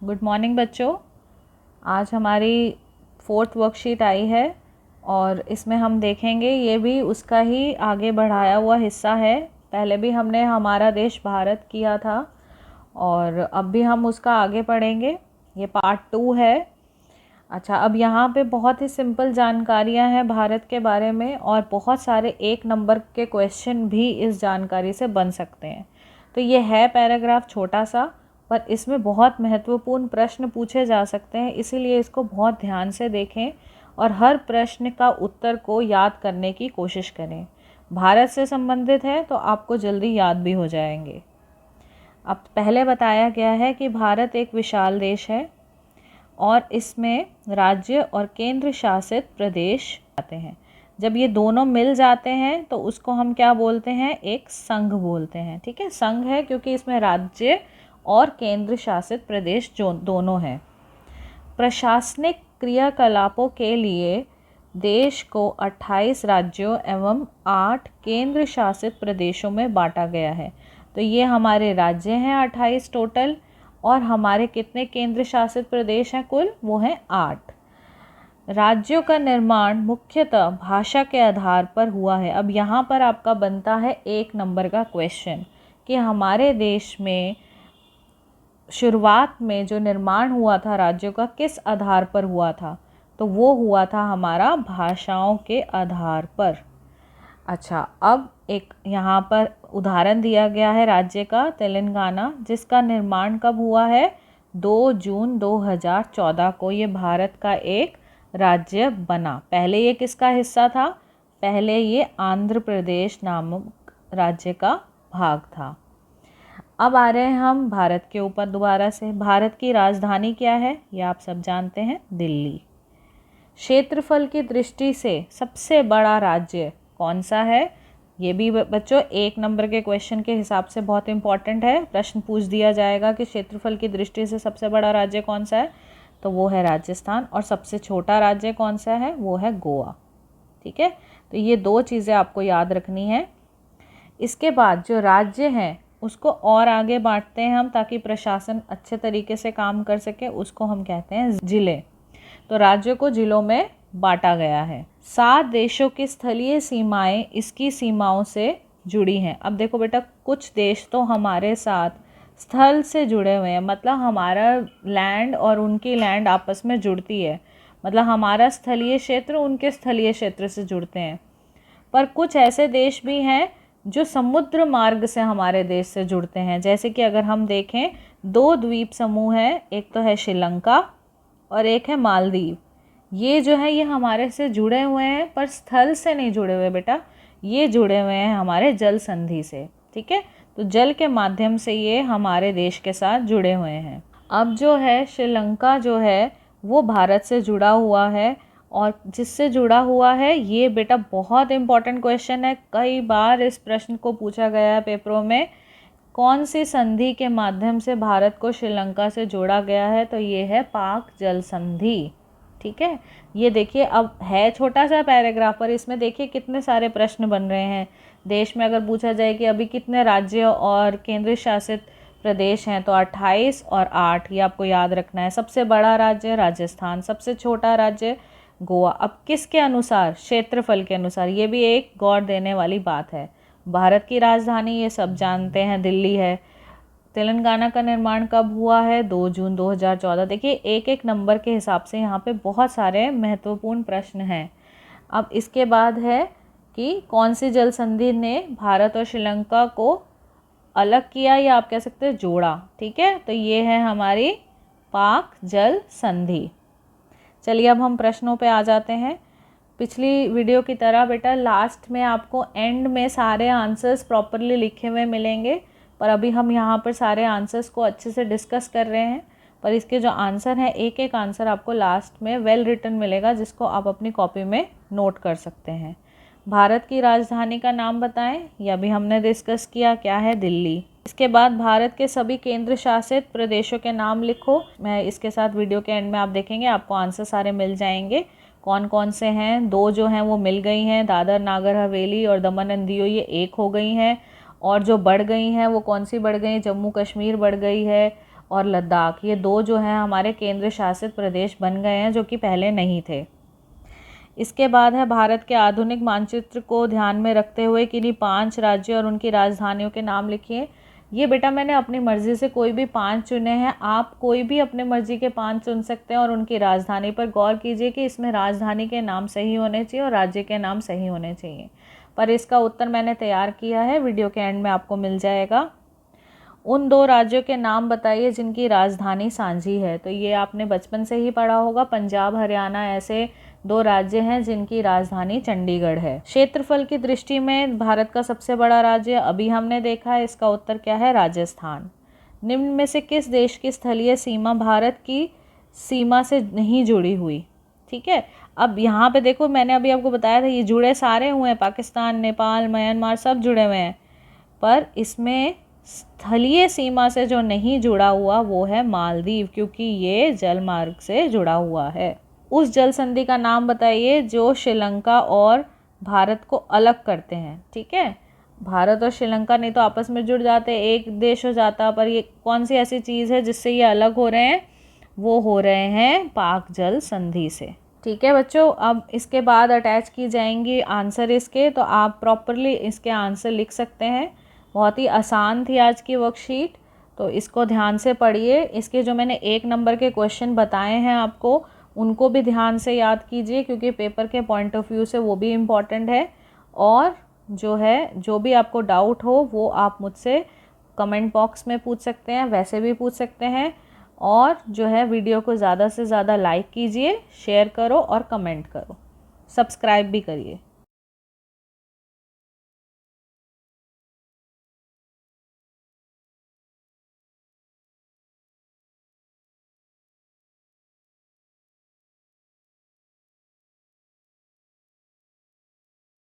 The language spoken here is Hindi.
गुड मॉर्निंग बच्चों। आज हमारी फोर्थ वर्कशीट आई है और इसमें हम देखेंगे, ये भी उसका ही आगे बढ़ाया हुआ हिस्सा है। पहले भी हमने हमारा देश भारत किया था और अब भी हम उसका आगे पढ़ेंगे। ये पार्ट 2 है। अच्छा, अब यहाँ पे बहुत ही सिंपल जानकारियाँ हैं भारत के बारे में और बहुत सारे 1 नंबर के क्वेश्चन भी इस जानकारी से बन सकते हैं। तो ये है पैराग्राफ छोटा सा, पर इसमें बहुत महत्वपूर्ण प्रश्न पूछे जा सकते हैं, इसीलिए इसको बहुत ध्यान से देखें और हर प्रश्न का उत्तर को याद करने की कोशिश करें। भारत से संबंधित है तो आपको जल्दी याद भी हो जाएंगे। अब पहले बताया गया है कि भारत एक विशाल देश है और इसमें राज्य और केंद्र शासित प्रदेश आते हैं। जब ये दोनों मिल जाते हैं तो उसको हम क्या बोलते हैं? एक संघ बोलते हैं। ठीक है, संघ है क्योंकि इसमें राज्य और केंद्र शासित प्रदेश जो दोनों हैं। प्रशासनिक क्रियाकलापों के लिए देश को 28 राज्यों एवं 8 केंद्र शासित प्रदेशों में बांटा गया है। तो ये हमारे राज्य हैं 28 टोटल, और हमारे कितने केंद्र शासित प्रदेश हैं कुल? वो हैं 8। राज्यों का निर्माण मुख्यतः भाषा के आधार पर हुआ है। अब यहाँ पर आपका बनता है 1 नंबर का क्वेश्चन कि हमारे देश में शुरुआत में जो निर्माण हुआ था राज्यों का किस आधार पर हुआ था? तो वो हुआ था हमारा भाषाओं के आधार पर। अच्छा, अब एक यहाँ पर उदाहरण दिया गया है राज्य का, तेलंगाना, जिसका निर्माण कब हुआ है? 2 जून 2014 को ये भारत का एक राज्य बना। पहले ये किसका हिस्सा था? पहले ये आंध्र प्रदेश नामक राज्य का भाग था। अब आ रहे हैं हम भारत के ऊपर दोबारा से। भारत की राजधानी क्या है? ये आप सब जानते हैं, दिल्ली। क्षेत्रफल की दृष्टि से सबसे बड़ा राज्य कौन सा है? ये भी बच्चों 1 नंबर के क्वेश्चन के हिसाब से बहुत इंपॉर्टेंट है। प्रश्न पूछ दिया जाएगा कि क्षेत्रफल की दृष्टि से सबसे बड़ा राज्य कौन सा है, तो वो है राजस्थान। और सबसे छोटा राज्य कौन सा है? वो है गोवा। ठीक है, तो ये 2 चीज़ें आपको याद रखनी है। इसके बाद जो राज्य हैं उसको और आगे बांटते हैं हम, ताकि प्रशासन अच्छे तरीके से काम कर सके। उसको हम कहते हैं जिले। तो राज्यों को जिलों में बांटा गया है। 7 देशों की स्थलीय सीमाएं इसकी सीमाओं से जुड़ी हैं। अब देखो बेटा, कुछ देश तो हमारे साथ स्थल से जुड़े हुए हैं, मतलब हमारा लैंड और उनकी लैंड आपस में जुड़ती है, मतलब हमारा स्थलीय क्षेत्र उनके स्थलीय क्षेत्र से जुड़ते हैं। पर कुछ ऐसे देश भी हैं जो समुद्र मार्ग से हमारे देश से जुड़ते हैं। जैसे कि अगर हम देखें, 2 द्वीप समूह हैं, एक तो है श्रीलंका और एक है मालदीव। ये जो है ये हमारे से जुड़े हुए हैं, पर स्थल से नहीं जुड़े हुए बेटा, ये जुड़े हुए हैं हमारे जल संधि से। ठीक है, तो जल के माध्यम से ये हमारे देश के साथ जुड़े हुए हैं। अब जो है श्रीलंका जो है वो भारत से जुड़ा हुआ है, और जिससे जुड़ा हुआ है ये बेटा बहुत इंपॉर्टेंट क्वेश्चन है। कई बार इस प्रश्न को पूछा गया है पेपरों में, कौन सी संधि के माध्यम से भारत को श्रीलंका से जोड़ा गया है? तो ये है पाक जल संधि। ठीक है, ये देखिए, अब है छोटा सा पैराग्राफ, पर इसमें देखिए कितने सारे प्रश्न बन रहे हैं। देश में अगर पूछा जाए कि अभी कितने राज्य और केंद्र शासित प्रदेश हैं, तो 28 और 8 ये आपको याद रखना है। सबसे बड़ा राज्य राजस्थान, सबसे छोटा राज्य गोवा। अब किसके अनुसार? क्षेत्रफल के अनुसार। ये भी एक गौर देने वाली बात है। भारत की राजधानी ये सब जानते हैं, दिल्ली है। तेलंगाना का निर्माण कब हुआ है? 2 जून 2014। देखिए, 1-1 नंबर के हिसाब से यहाँ पे बहुत सारे महत्वपूर्ण प्रश्न हैं। अब इसके बाद है कि कौन सी जल संधि ने भारत और श्रीलंका को अलग किया, या आप कह सकते हैं जोड़ा। ठीक है, तो ये है हमारी पाक जल संधि। चलिए अब हम प्रश्नों पे आ जाते हैं। पिछली वीडियो की तरह बेटा लास्ट में आपको एंड में सारे आंसर्स प्रॉपरली लिखे हुए मिलेंगे, पर अभी हम यहाँ पर सारे आंसर्स को अच्छे से डिस्कस कर रहे हैं। पर इसके जो आंसर हैं, एक एक आंसर आपको लास्ट में वेल रिटन मिलेगा, जिसको आप अपनी कॉपी में नोट कर सकते हैं। भारत की राजधानी का नाम बताएं, यह भी हमने डिस्कस किया, क्या है? दिल्ली। इसके बाद भारत के सभी केंद्र शासित प्रदेशों के नाम लिखो। मैं इसके साथ वीडियो के एंड में आप देखेंगे आपको आंसर सारे मिल जाएंगे। कौन कौन से हैं? 2 जो हैं वो मिल गई हैं, दादर नागर हवेली और दमन एंड दियो, ये 1 हो गई हैं। और जो बढ़ गई हैं वो कौन सी बढ़ गई? जम्मू कश्मीर बढ़ गई है, और लद्दाख, ये 2 जो हैं हमारे केंद्र शासित प्रदेश बन गए हैं, जो कि पहले नहीं थे। इसके बाद है भारत के आधुनिक मानचित्र को ध्यान में रखते हुए किन्हीं 5 राज्यों और उनकी राजधानियों के नाम लिखिए। ये बेटा मैंने अपनी मर्ज़ी से कोई भी 5 चुने हैं, आप कोई भी अपने मर्ज़ी के 5 चुन सकते हैं। और उनकी राजधानी पर गौर कीजिए कि इसमें राजधानी के नाम सही होने चाहिए और राज्य के नाम सही होने चाहिए। पर इसका उत्तर मैंने तैयार किया है, वीडियो के एंड में आपको मिल जाएगा। उन 2 राज्यों के नाम बताइए जिनकी राजधानी सांझी है। तो ये आपने बचपन से ही पढ़ा होगा, पंजाब हरियाणा ऐसे 2 राज्य हैं जिनकी राजधानी चंडीगढ़ है। क्षेत्रफल की दृष्टि में भारत का सबसे बड़ा राज्य अभी हमने देखा है, इसका उत्तर क्या है? राजस्थान। निम्न में से किस देश की स्थलीय सीमा भारत की सीमा से नहीं जुड़ी हुई? ठीक है, अब यहाँ पे देखो मैंने अभी आपको बताया था ये जुड़े सारे हुए हैं, पाकिस्तान, नेपाल, म्यांमार सब जुड़े हुए हैं, पर इसमें स्थलीय सीमा से जो नहीं जुड़ा हुआ वो है मालदीव, क्योंकि ये जल मार्ग से जुड़ा हुआ है। उस जल संधि का नाम बताइए जो श्रीलंका और भारत को अलग करते हैं। ठीक है, भारत और श्रीलंका नहीं तो आपस में जुड़ जाते, एक देश हो जाता, पर ये कौन सी ऐसी चीज़ है जिससे ये अलग हो रहे हैं? वो हो रहे हैं पाक जल संधि से। ठीक है बच्चों, अब इसके बाद अटैच की जाएंगी आंसर इसके, तो आप प्रॉपरली इसके आंसर लिख सकते हैं। बहुत ही आसान थी आज की वर्कशीट, तो इसको ध्यान से पढ़िए। इसके जो मैंने 1 नंबर के क्वेश्चन बताए हैं आपको, उनको भी ध्यान से याद कीजिए, क्योंकि पेपर के पॉइंट ऑफ व्यू से वो भी इम्पॉर्टेंट है। और जो भी आपको डाउट हो वो आप मुझसे कमेंट बॉक्स में पूछ सकते हैं, वैसे भी पूछ सकते हैं। और वीडियो को ज़्यादा से ज़्यादा लाइक कीजिए, शेयर करो और कमेंट करो, सब्सक्राइब भी करिए।